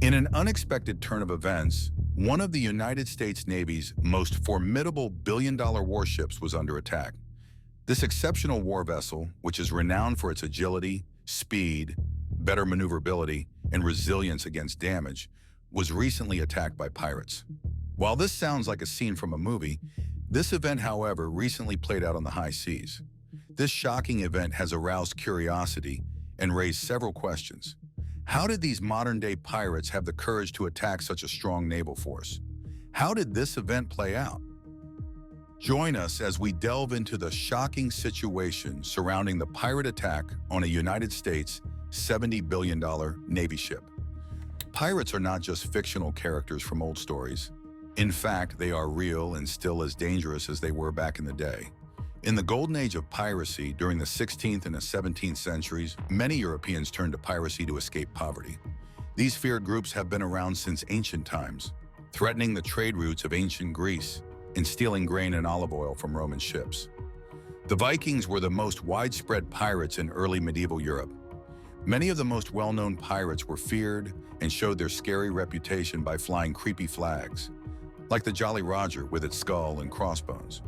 In an unexpected turn of events, one of the United States Navy's most formidable billion-dollar warships was under attack. This exceptional war vessel, which is renowned for its agility, speed, better maneuverability, and resilience against damage, was recently attacked by pirates. While this sounds like a scene from a movie, this event, however, recently played out on the high seas. This shocking event has aroused curiosity and raised several questions. How did these modern-day pirates have the courage to attack such a strong naval force? How did this event play out? Join us as we delve into the shocking situation surrounding the pirate attack on a United States $70 billion Navy ship. Pirates are not just fictional characters from old stories. In fact, they are real and still as dangerous as they were back in the day. In the golden age of piracy during the 16th and the 17th centuries, many Europeans turned to piracy to escape poverty. These feared groups have been around since ancient times, threatening the trade routes of ancient Greece and stealing grain and olive oil from Roman ships. The Vikings were the most widespread pirates in early medieval Europe. Many of the most well-known pirates were feared and showed their scary reputation by flying creepy flags, like the Jolly Roger with its skull and crossbones.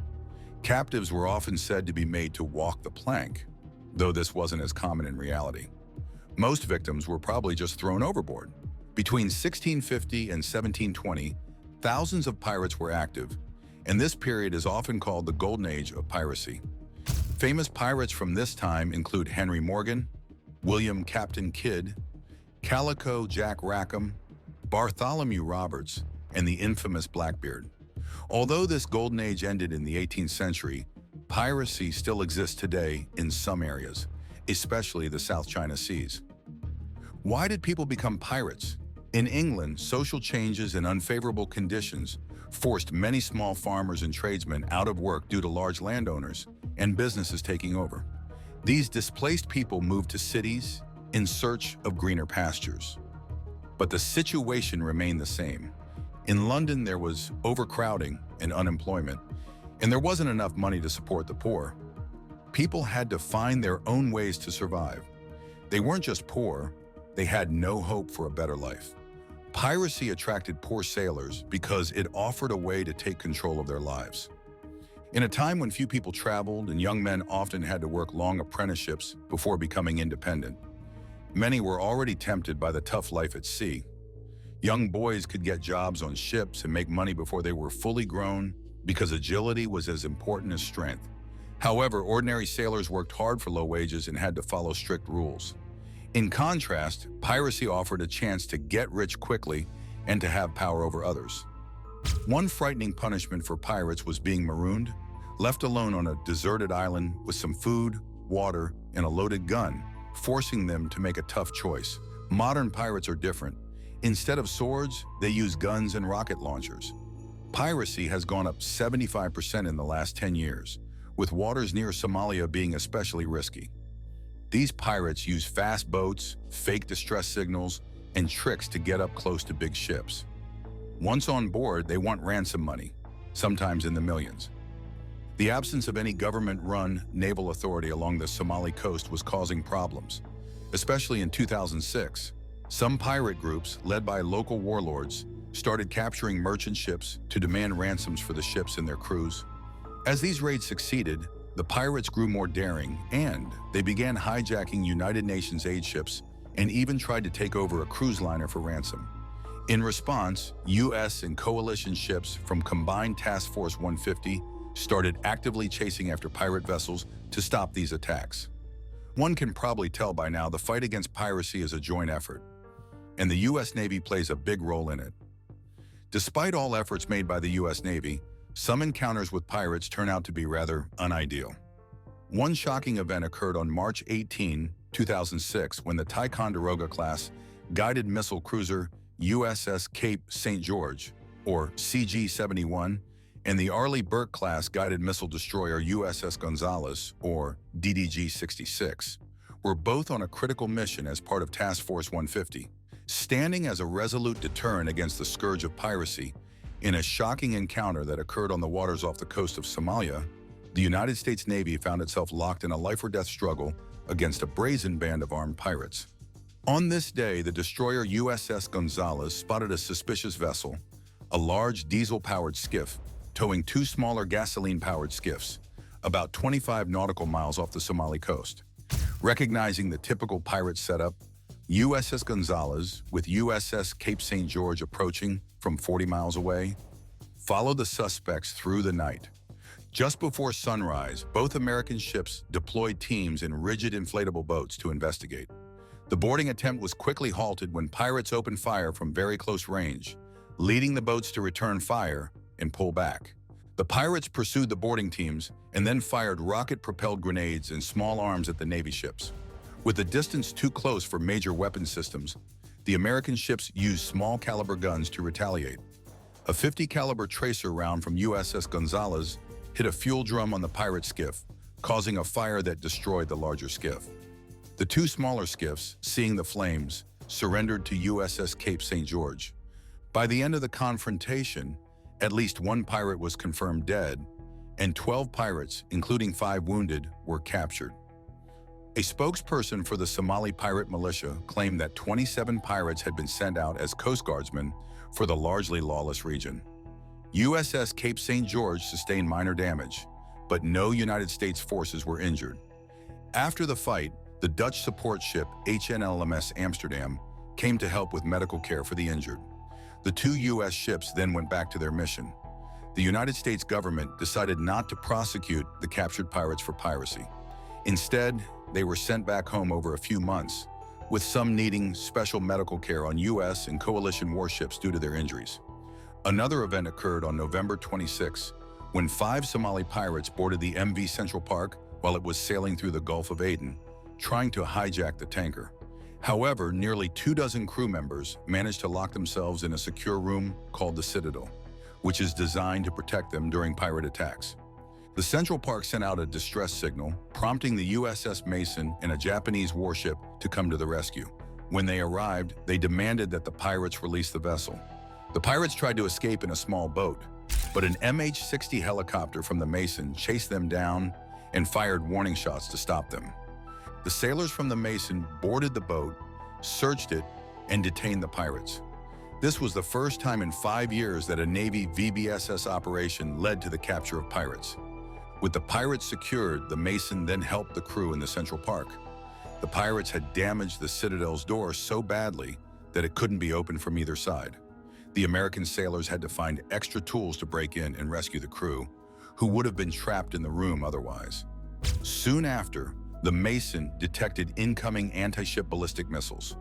Captives were often said to be made to walk the plank, though this wasn't as common in reality. Most victims were probably just thrown overboard. Between 1650 and 1720, thousands of pirates were active, and this period is often called the Golden Age of piracy. Famous pirates from this time include Henry Morgan, William Captain Kidd, Calico Jack Rackham, Bartholomew Roberts, and the infamous Blackbeard. Although this golden age ended in the 18th century, piracy still exists today in some areas, especially the South China Seas. Why did people become pirates? In England, social changes and unfavorable conditions forced many small farmers and tradesmen out of work due to large landowners and businesses taking over. These displaced people moved to cities in search of greener pastures. But the situation remained the same. In London, there was overcrowding and unemployment, and there wasn't enough money to support the poor. People had to find their own ways to survive. They weren't just poor, they had no hope for a better life. Piracy attracted poor sailors because it offered a way to take control of their lives. In a time when few people traveled and young men often had to work long apprenticeships before becoming independent, many were already tempted by the tough life at sea. Young boys could get jobs on ships and make money before they were fully grown because agility was as important as strength. However, ordinary sailors worked hard for low wages and had to follow strict rules. In contrast, piracy offered a chance to get rich quickly and to have power over others. One frightening punishment for pirates was being marooned, left alone on a deserted island with some food, water, and a loaded gun, forcing them to make a tough choice. Modern pirates are different. Instead of swords, they use guns and rocket launchers. Piracy has gone up 75% in the last 10 years, with waters near Somalia being especially risky. These pirates use fast boats, fake distress signals, and tricks to get up close to big ships. Once on board, they want ransom money, sometimes in the millions. The absence of any government-run naval authority along the Somali coast was causing problems, especially in 2006. Some pirate groups, led by local warlords, started capturing merchant ships to demand ransoms for the ships and their crews. As these raids succeeded, the pirates grew more daring and they began hijacking United Nations aid ships and even tried to take over a cruise liner for ransom. In response, U.S. and coalition ships from Combined Task Force 150 started actively chasing after pirate vessels to stop these attacks. One can probably tell by now the fight against piracy is a joint effort, and the U.S. Navy plays a big role in it. Despite all efforts made by the U.S. Navy, some encounters with pirates turn out to be rather unideal. One shocking event occurred on March 18, 2006, when the Ticonderoga-class guided missile cruiser USS Cape St. George, or CG-71, and the Arleigh Burke-class guided missile destroyer USS Gonzales, or DDG-66, were both on a critical mission as part of Task Force 150. Standing as a resolute deterrent against the scourge of piracy, in a shocking encounter that occurred on the waters off the coast of Somalia, the United States Navy found itself locked in a life-or-death struggle against a brazen band of armed pirates. On this day, the destroyer USS Gonzalez spotted a suspicious vessel, a large diesel-powered skiff, towing two smaller gasoline-powered skiffs, about 25 nautical miles off the Somali coast. Recognizing the typical pirate setup, USS Gonzalez, with USS Cape St. George approaching from 40 miles away, followed the suspects through the night. Just before sunrise, both American ships deployed teams in rigid inflatable boats to investigate. The boarding attempt was quickly halted when pirates opened fire from very close range, leading the boats to return fire and pull back. The pirates pursued the boarding teams and then fired rocket-propelled grenades and small arms at the Navy ships. With the distance too close for major weapon systems, the American ships used small-caliber guns to retaliate. A 50-caliber tracer round from USS Gonzalez hit a fuel drum on the pirate skiff, causing a fire that destroyed the larger skiff. The two smaller skiffs, seeing the flames, surrendered to USS Cape St. George. By the end of the confrontation, at least one pirate was confirmed dead, and 12 pirates, including 5 wounded, were captured. A spokesperson for the Somali pirate militia claimed that 27 pirates had been sent out as Coast Guardsmen for the largely lawless region. USS Cape St. George sustained minor damage, but no United States forces were injured. After the fight, the Dutch support ship HNLMS Amsterdam came to help with medical care for the injured. The two U.S. ships then went back to their mission. The United States government decided not to prosecute the captured pirates for piracy. Instead, they were sent back home over a few months, with some needing special medical care on U.S. and coalition warships due to their injuries. Another event occurred on November 26, when 5 Somali pirates boarded the MV Central Park while it was sailing through the Gulf of Aden, trying to hijack the tanker. However, nearly 24 crew members managed to lock themselves in a secure room called the Citadel, which is designed to protect them during pirate attacks. The Central Park sent out a distress signal, prompting the USS Mason and a Japanese warship to come to the rescue. When they arrived, they demanded that the pirates release the vessel. The pirates tried to escape in a small boat, but an MH-60 helicopter from the Mason chased them down and fired warning shots to stop them. The sailors from the Mason boarded the boat, searched it, and detained the pirates. This was the first time in 5 years that a Navy VBSS operation led to the capture of pirates. With the pirates secured, the Mason then helped the crew in the Central Park. The pirates had damaged the Citadel's door so badly that it couldn't be opened from either side. The American sailors had to find extra tools to break in and rescue the crew, who would have been trapped in the room otherwise. Soon after, the Mason detected incoming anti-ship ballistic missiles.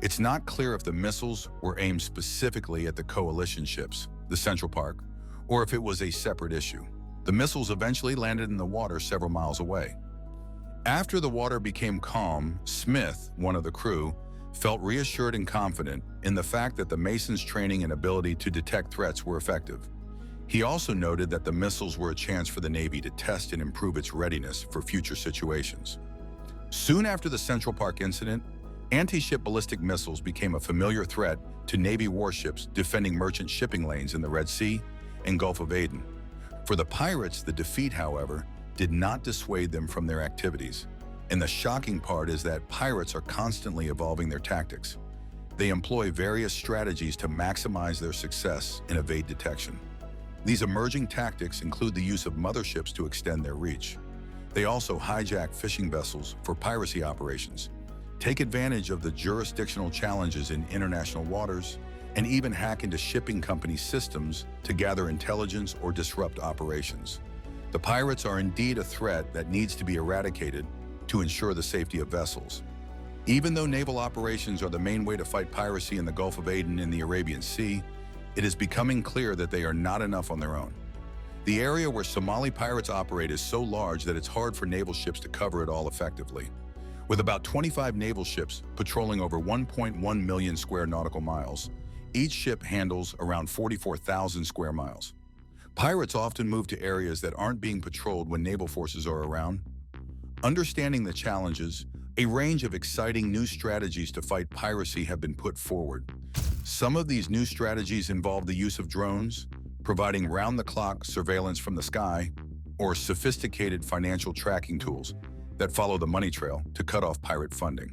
It's not clear if the missiles were aimed specifically at the coalition ships, the Central Park, or if it was a separate issue. The missiles eventually landed in the water several miles away. After the water became calm, Smith, one of the crew, felt reassured and confident in the fact that the Mason's training and ability to detect threats were effective. He also noted that the missiles were a chance for the Navy to test and improve its readiness for future situations. Soon after the Central Park incident, anti-ship ballistic missiles became a familiar threat to Navy warships defending merchant shipping lanes in the Red Sea and Gulf of Aden. For the pirates, the defeat, however, did not dissuade them from their activities. And the shocking part is that pirates are constantly evolving their tactics. They employ various strategies to maximize their success and evade detection. These emerging tactics include the use of motherships to extend their reach. They also hijack fishing vessels for piracy operations, take advantage of the jurisdictional challenges in international waters, and even hack into shipping company systems to gather intelligence or disrupt operations. The pirates are indeed a threat that needs to be eradicated to ensure the safety of vessels. Even though naval operations are the main way to fight piracy in the Gulf of Aden and the Arabian Sea, it is becoming clear that they are not enough on their own. The area where Somali pirates operate is so large that it's hard for naval ships to cover it all effectively. With about 25 naval ships patrolling over 1.1 million square nautical miles, each ship handles around 44,000 square miles. Pirates often move to areas that aren't being patrolled when naval forces are around. Understanding the challenges, a range of exciting new strategies to fight piracy have been put forward. Some of these new strategies involve the use of drones, providing round-the-clock surveillance from the sky, or sophisticated financial tracking tools that follow the money trail to cut off pirate funding.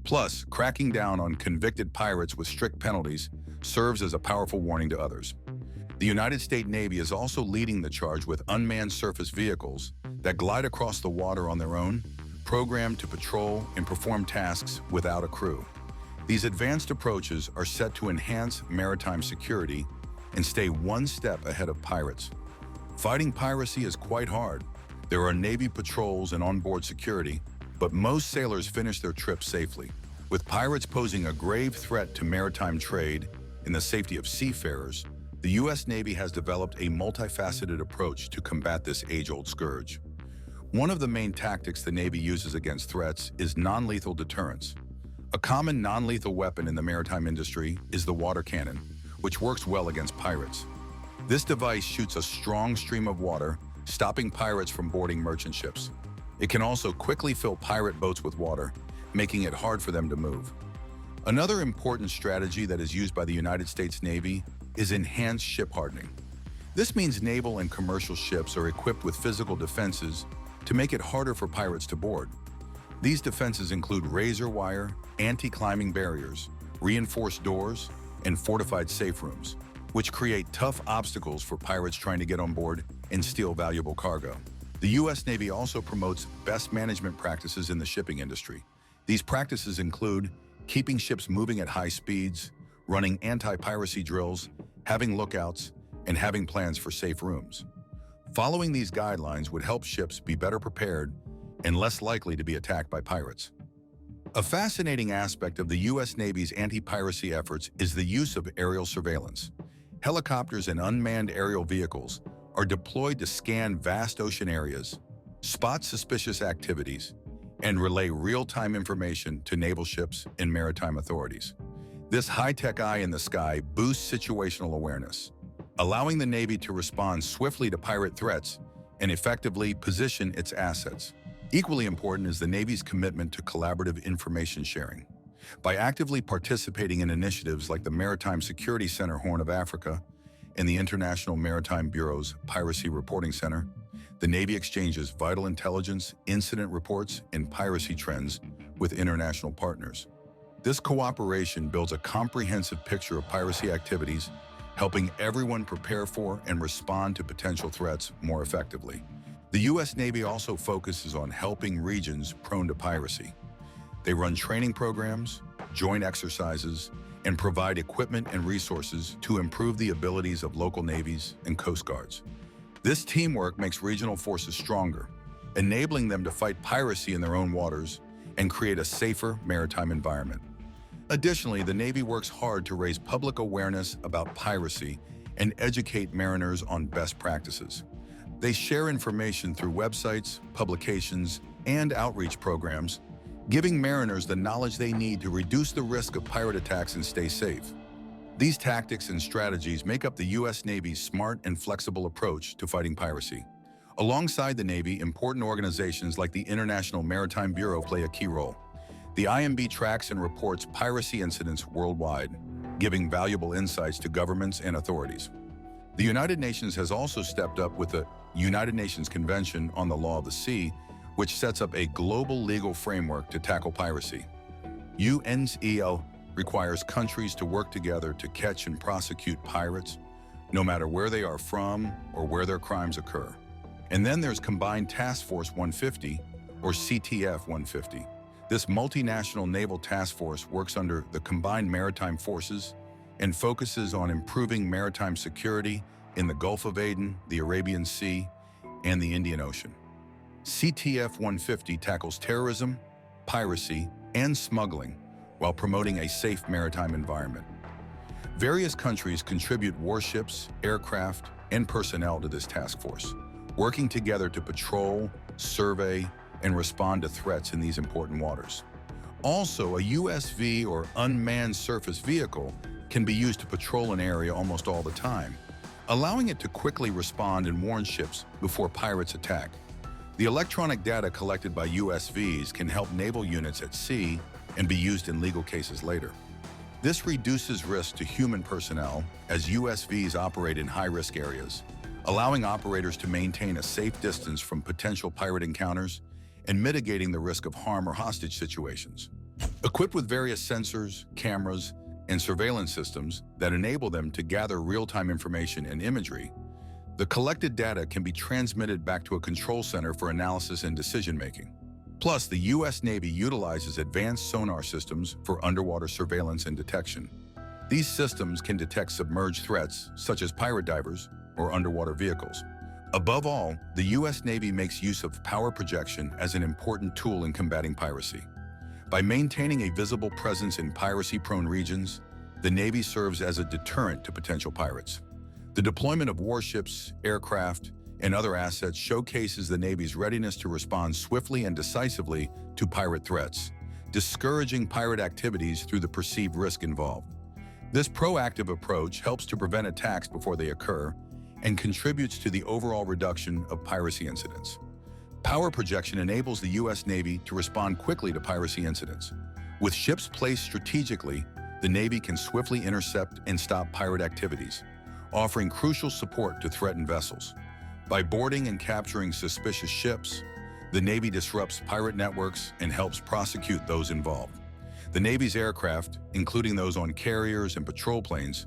Plus, cracking down on convicted pirates with strict penalties serves as a powerful warning to others. The United States Navy is also leading the charge with unmanned surface vehicles that glide across the water on their own, programmed to patrol and perform tasks without a crew. These advanced approaches are set to enhance maritime security and stay one step ahead of pirates. Fighting piracy is quite hard. There are Navy patrols and onboard security, but most sailors finish their trips safely. With pirates posing a grave threat to maritime trade and the safety of seafarers, the U.S. Navy has developed a multifaceted approach to combat this age-old scourge. One of the main tactics the Navy uses against threats is non-lethal deterrence. A common non-lethal weapon in the maritime industry is the water cannon, which works well against pirates. This device shoots a strong stream of water, stopping pirates from boarding merchant ships. It can also quickly fill pirate boats with water, making it hard for them to move. Another important strategy that is used by the United States Navy is enhanced ship hardening. This means naval and commercial ships are equipped with physical defenses to make it harder for pirates to board. These defenses include razor wire, anti-climbing barriers, reinforced doors, and fortified safe rooms, which create tough obstacles for pirates trying to get on board and steal valuable cargo. The U.S. Navy also promotes best management practices in the shipping industry. These practices include keeping ships moving at high speeds, running anti-piracy drills, having lookouts, and having plans for safe rooms. Following these guidelines would help ships be better prepared and less likely to be attacked by pirates. A fascinating aspect of the U.S. Navy's anti-piracy efforts is the use of aerial surveillance. Helicopters and unmanned aerial vehicles are deployed to scan vast ocean areas, spot suspicious activities, and relay real-time information to naval ships and maritime authorities. This high-tech eye in the sky boosts situational awareness, allowing the Navy to respond swiftly to pirate threats and effectively position its assets. Equally important is the Navy's commitment to collaborative information sharing. By actively participating in initiatives like the Maritime Security Center Horn of Africa and the International Maritime Bureau's Piracy Reporting Center, the Navy exchanges vital intelligence, incident reports, and piracy trends with international partners. This cooperation builds a comprehensive picture of piracy activities, helping everyone prepare for and respond to potential threats more effectively. The U.S. Navy also focuses on helping regions prone to piracy. They run training programs, joint exercises, and provide equipment and resources to improve the abilities of local navies and coast guards. This teamwork makes regional forces stronger, enabling them to fight piracy in their own waters and create a safer maritime environment. Additionally, the Navy works hard to raise public awareness about piracy and educate mariners on best practices. They share information through websites, publications, and outreach programs, giving mariners the knowledge they need to reduce the risk of pirate attacks and stay safe. These tactics and strategies make up the U.S. Navy's smart and flexible approach to fighting piracy. Alongside the Navy, important organizations like the International Maritime Bureau play a key role. The IMB tracks and reports piracy incidents worldwide, giving valuable insights to governments and authorities. The United Nations has also stepped up with the United Nations Convention on the Law of the Sea, which sets up a global legal framework to tackle piracy. UNCL requires countries to work together to catch and prosecute pirates, no matter where they are from or where their crimes occur. And then there's Combined Task Force 150, or CTF 150. This multinational naval task force works under the Combined Maritime Forces and focuses on improving maritime security in the Gulf of Aden, the Arabian Sea, and the Indian Ocean. CTF 150 tackles terrorism, piracy, and smuggling while promoting a safe maritime environment. Various countries contribute warships, aircraft, and personnel to this task force, working together to patrol, survey, and respond to threats in these important waters. Also, a USV, or unmanned surface vehicle, can be used to patrol an area almost all the time, allowing it to quickly respond and warn ships before pirates attack. The electronic data collected by USVs can help naval units at sea and be used in legal cases later. This reduces risk to human personnel as USVs operate in high-risk areas, allowing operators to maintain a safe distance from potential pirate encounters and mitigating the risk of harm or hostage situations. Equipped with various sensors, cameras, and surveillance systems that enable them to gather real-time information and imagery, the collected data can be transmitted back to a control center for analysis and decision-making. Plus, the U.S. Navy utilizes advanced sonar systems for underwater surveillance and detection. These systems can detect submerged threats, such as pirate divers or underwater vehicles. Above all, the U.S. Navy makes use of power projection as an important tool in combating piracy. By maintaining a visible presence in piracy-prone regions, the Navy serves as a deterrent to potential pirates. The deployment of warships, aircraft, and other assets showcases the Navy's readiness to respond swiftly and decisively to pirate threats, discouraging pirate activities through the perceived risk involved. This proactive approach helps to prevent attacks before they occur and contributes to the overall reduction of piracy incidents. Power projection enables the U.S. Navy to respond quickly to piracy incidents. With ships placed strategically, the Navy can swiftly intercept and stop pirate activities, offering crucial support to threatened vessels. By boarding and capturing suspicious ships, the Navy disrupts pirate networks and helps prosecute those involved. The Navy's aircraft, including those on carriers and patrol planes,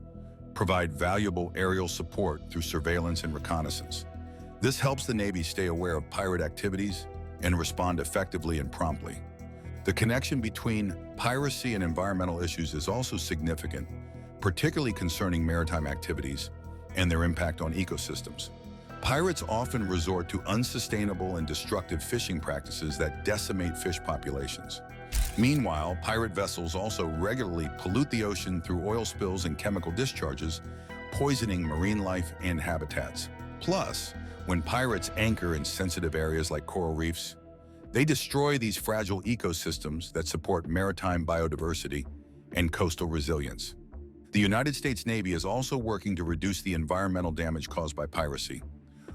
provide valuable aerial support through surveillance and reconnaissance. This helps the Navy stay aware of pirate activities and respond effectively and promptly. The connection between piracy and environmental issues is also significant, particularly concerning maritime activities and their impact on ecosystems. Pirates often resort to unsustainable and destructive fishing practices that decimate fish populations. Meanwhile, pirate vessels also regularly pollute the ocean through oil spills and chemical discharges, poisoning marine life and habitats. Plus, when pirates anchor in sensitive areas like coral reefs, they destroy these fragile ecosystems that support maritime biodiversity and coastal resilience. The United States Navy is also working to reduce the environmental damage caused by piracy.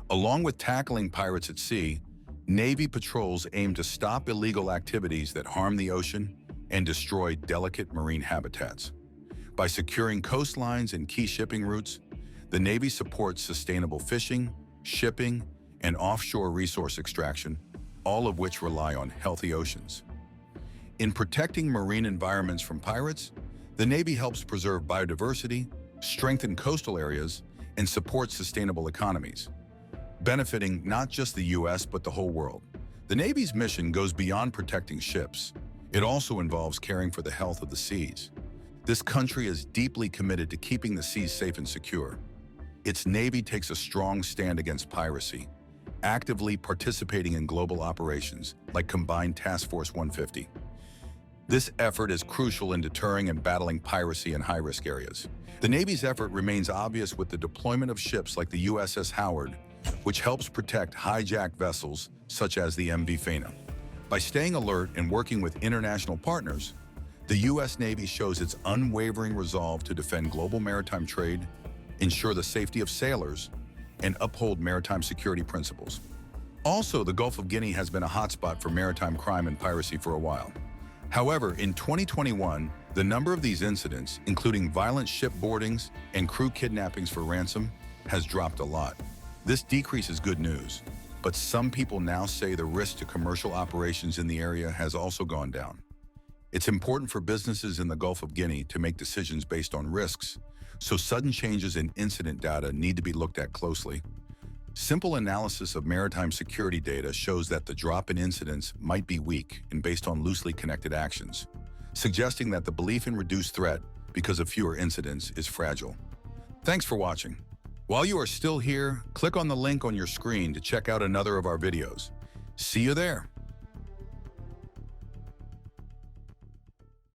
Along with tackling pirates at sea, Navy patrols aim to stop illegal activities that harm the ocean and destroy delicate marine habitats. By securing coastlines and key shipping routes, the Navy supports sustainable fishing, shipping, and offshore resource extraction, all of which rely on healthy oceans. In protecting marine environments from pirates, the Navy helps preserve biodiversity, strengthen coastal areas, and support sustainable economies, benefiting not just the U.S. but the whole world. The Navy's mission goes beyond protecting ships. It also involves caring for the health of the seas. This country is deeply committed to keeping the seas safe and secure. Its Navy takes a strong stand against piracy, actively participating in global operations like Combined Task Force 150. This effort is crucial in deterring and battling piracy in high-risk areas. The Navy's effort remains obvious with the deployment of ships like the USS Howard, which helps protect hijacked vessels such as the MV Faina. By staying alert and working with international partners, the U.S. Navy shows its unwavering resolve to defend global maritime trade, ensure the safety of sailors, and uphold maritime security principles. Also, the Gulf of Guinea has been a hotspot for maritime crime and piracy for a while. However, in 2021, the number of these incidents, including violent ship boardings and crew kidnappings for ransom, has dropped a lot. This decrease is good news, but some people now say the risk to commercial operations in the area has also gone down. It's important for businesses in the Gulf of Guinea to make decisions based on risks, so sudden changes in incident data need to be looked at closely. Simple analysis of maritime security data shows that the drop in incidents might be weak and based on loosely connected actions, suggesting that the belief in reduced threat because of fewer incidents is fragile. Thanks for watching. While you are still here, click on the link on your screen to check out another of our videos. See you there.